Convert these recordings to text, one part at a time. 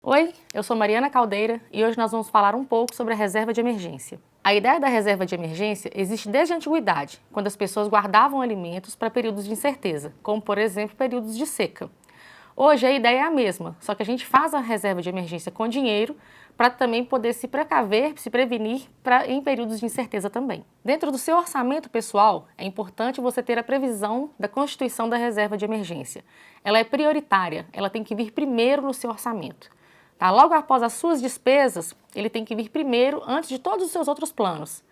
Oi, eu sou Mariana Caldeira e hoje nós vamos falar um pouco sobre a reserva de emergência. A ideia da reserva de emergência existe desde a antiguidade, quando as pessoas guardavam alimentos para períodos de incerteza, como por exemplo períodos de seca. Hoje a ideia é a mesma, só que a gente faz a reserva de emergência com dinheiro para também poder se precaver, se prevenir em períodos de incerteza também. Dentro do seu orçamento pessoal, é importante você ter a previsão da constituição da reserva de emergência. Ela é prioritária, ela tem que vir primeiro no seu orçamento. Tá? Logo após as suas despesas, ele tem que vir primeiro antes de todos os seus outros planos.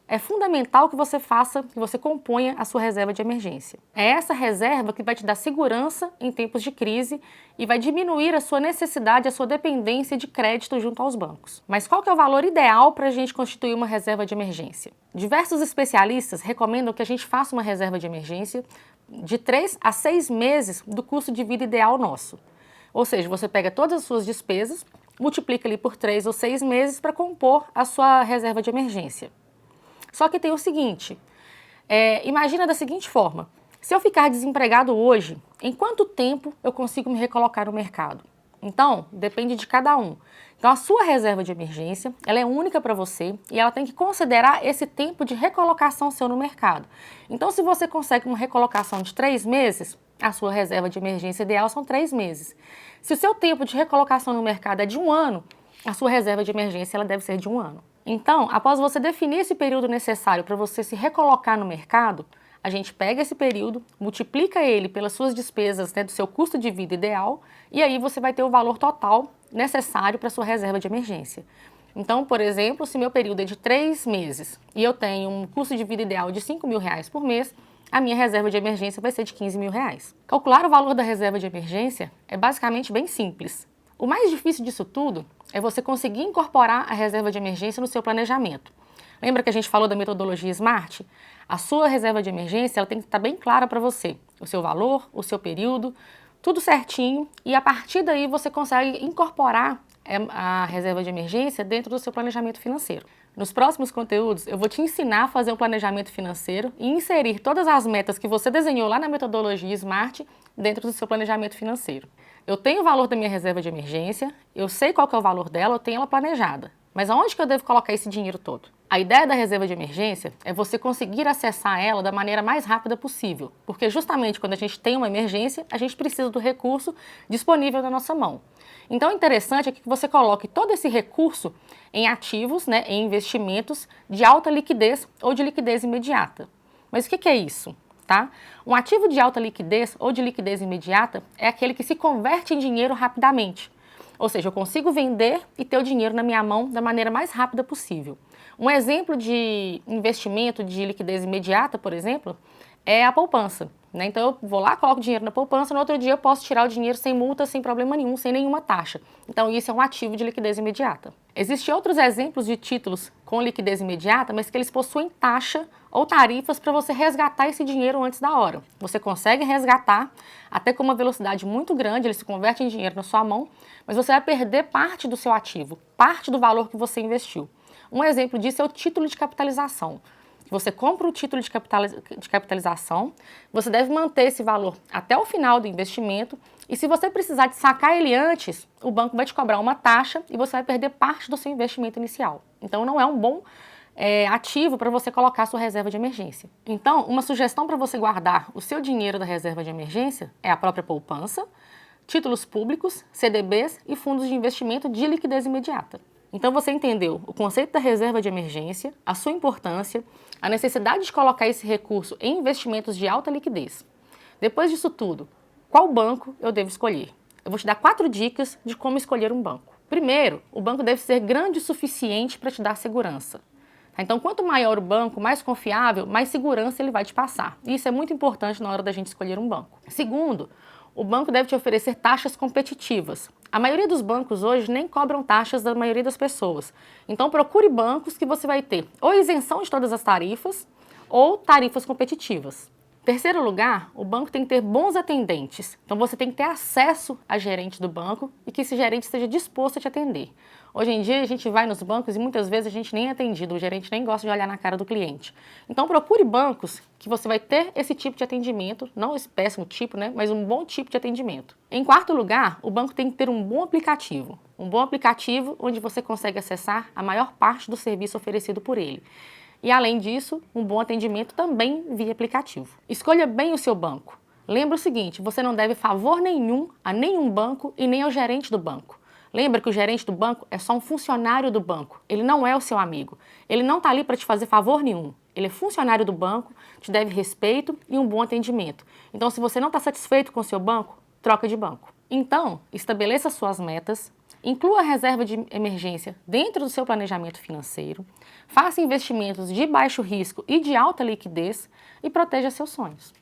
É fundamental que você faça, que você componha a sua reserva de emergência. É essa reserva que vai te dar segurança em tempos de crise e vai diminuir a sua necessidade, a sua dependência de crédito junto aos bancos. Mas qual que é o valor ideal para a gente constituir uma reserva de emergência? Diversos especialistas recomendam que a gente faça uma reserva de emergência de 3 a 6 meses do custo de vida ideal nosso. Ou seja, você pega todas as suas despesas, multiplica ali por 3 ou 6 meses para compor a sua reserva de emergência. Só que tem o seguinte, imagina da seguinte forma, se eu ficar desempregado hoje, em quanto tempo eu consigo me recolocar no mercado? Então, depende de cada um. Então, a sua reserva de emergência, ela é única para você e ela tem que considerar esse tempo de recolocação seu no mercado. Então, se você consegue uma recolocação de 3 meses, a sua reserva de emergência ideal são 3 meses. Se o seu tempo de recolocação no mercado é de 1 ano, a sua reserva de emergência ela deve ser de 1 ano. Então, após você definir esse período necessário para você se recolocar no mercado, a gente pega esse período, multiplica ele pelas suas despesas, do seu custo de vida ideal, e aí você vai ter o valor total necessário para a sua reserva de emergência. Então, por exemplo, se meu período é de 3 meses e eu tenho um custo de vida ideal de R$ 5.000 por mês, a minha reserva de emergência vai ser de R$ 15.000. Calcular o valor da reserva de emergência é basicamente bem simples. O mais difícil disso tudo é você conseguir incorporar a reserva de emergência no seu planejamento. Lembra que a gente falou da metodologia SMART? A sua reserva de emergência ela tem que estar bem clara para você. O seu valor, o seu período, tudo certinho e a partir daí você consegue incorporar a reserva de emergência dentro do seu planejamento financeiro. Nos próximos conteúdos eu vou te ensinar a fazer um planejamento financeiro e inserir todas as metas que você desenhou lá na metodologia SMART dentro do seu planejamento financeiro. Eu tenho o valor da minha reserva de emergência, eu sei qual que é o valor dela, eu tenho ela planejada. Mas aonde que eu devo colocar esse dinheiro todo? A ideia da reserva de emergência é você conseguir acessar ela da maneira mais rápida possível, porque justamente quando a gente tem uma emergência, a gente precisa do recurso disponível na nossa mão. Então, o interessante é que você coloque todo esse recurso em ativos, em investimentos de alta liquidez ou de liquidez imediata. Mas o que é isso? Tá? Um ativo de alta liquidez ou de liquidez imediata é aquele que se converte em dinheiro rapidamente. Ou seja, eu consigo vender e ter o dinheiro na minha mão da maneira mais rápida possível. Um exemplo de investimento de liquidez imediata, por exemplo, é a poupança. Então eu vou lá, coloco dinheiro na poupança, no outro dia eu posso tirar o dinheiro sem multa, sem problema nenhum, sem nenhuma taxa. Então isso é um ativo de liquidez imediata. Existem outros exemplos de títulos com liquidez imediata, mas que eles possuem taxa ou tarifas para você resgatar esse dinheiro antes da hora. Você consegue resgatar até com uma velocidade muito grande, ele se converte em dinheiro na sua mão, mas você vai perder parte do seu ativo, parte do valor que você investiu. Um exemplo disso é o título de capitalização. Você compra o título de capitalização, você deve manter esse valor até o final do investimento e se você precisar de sacar ele antes, o banco vai te cobrar uma taxa e você vai perder parte do seu investimento inicial. Então não é um bom ativo para você colocar a sua reserva de emergência. Então, uma sugestão para você guardar o seu dinheiro da reserva de emergência é a própria poupança, títulos públicos, CDBs e fundos de investimento de liquidez imediata. Então você entendeu o conceito da reserva de emergência, a sua importância, a necessidade de colocar esse recurso em investimentos de alta liquidez. Depois disso tudo, qual banco eu devo escolher? Eu vou te dar 4 dicas de como escolher um banco. Primeiro, o banco deve ser grande o suficiente para te dar segurança. Então, quanto maior o banco, mais confiável, mais segurança ele vai te passar. E isso é muito importante na hora da gente escolher um banco. Segundo, o banco deve te oferecer taxas competitivas. A maioria dos bancos hoje nem cobram taxas da maioria das pessoas. Então procure bancos que você vai ter ou isenção de todas as tarifas ou tarifas competitivas. Terceiro lugar, o banco tem que ter bons atendentes. Então você tem que ter acesso a gerente do banco e que esse gerente esteja disposto a te atender. Hoje em dia a gente vai nos bancos e muitas vezes a gente nem é atendido, o gerente nem gosta de olhar na cara do cliente. Então procure bancos que você vai ter esse tipo de atendimento, não esse péssimo tipo, né, mas um bom tipo de atendimento. Em quarto lugar, o banco tem que ter um bom aplicativo. Um bom aplicativo onde você consegue acessar a maior parte do serviço oferecido por ele. E além disso, um bom atendimento também via aplicativo. Escolha bem o seu banco. Lembra o seguinte, você não deve favor nenhum a nenhum banco e nem ao gerente do banco. Lembra que o gerente do banco é só um funcionário do banco, ele não é o seu amigo. Ele não está ali para te fazer favor nenhum. Ele é funcionário do banco, te deve respeito e um bom atendimento. Então, se você não está satisfeito com o seu banco, troca de banco. Então, estabeleça suas metas, inclua a reserva de emergência dentro do seu planejamento financeiro, faça investimentos de baixo risco e de alta liquidez e proteja seus sonhos.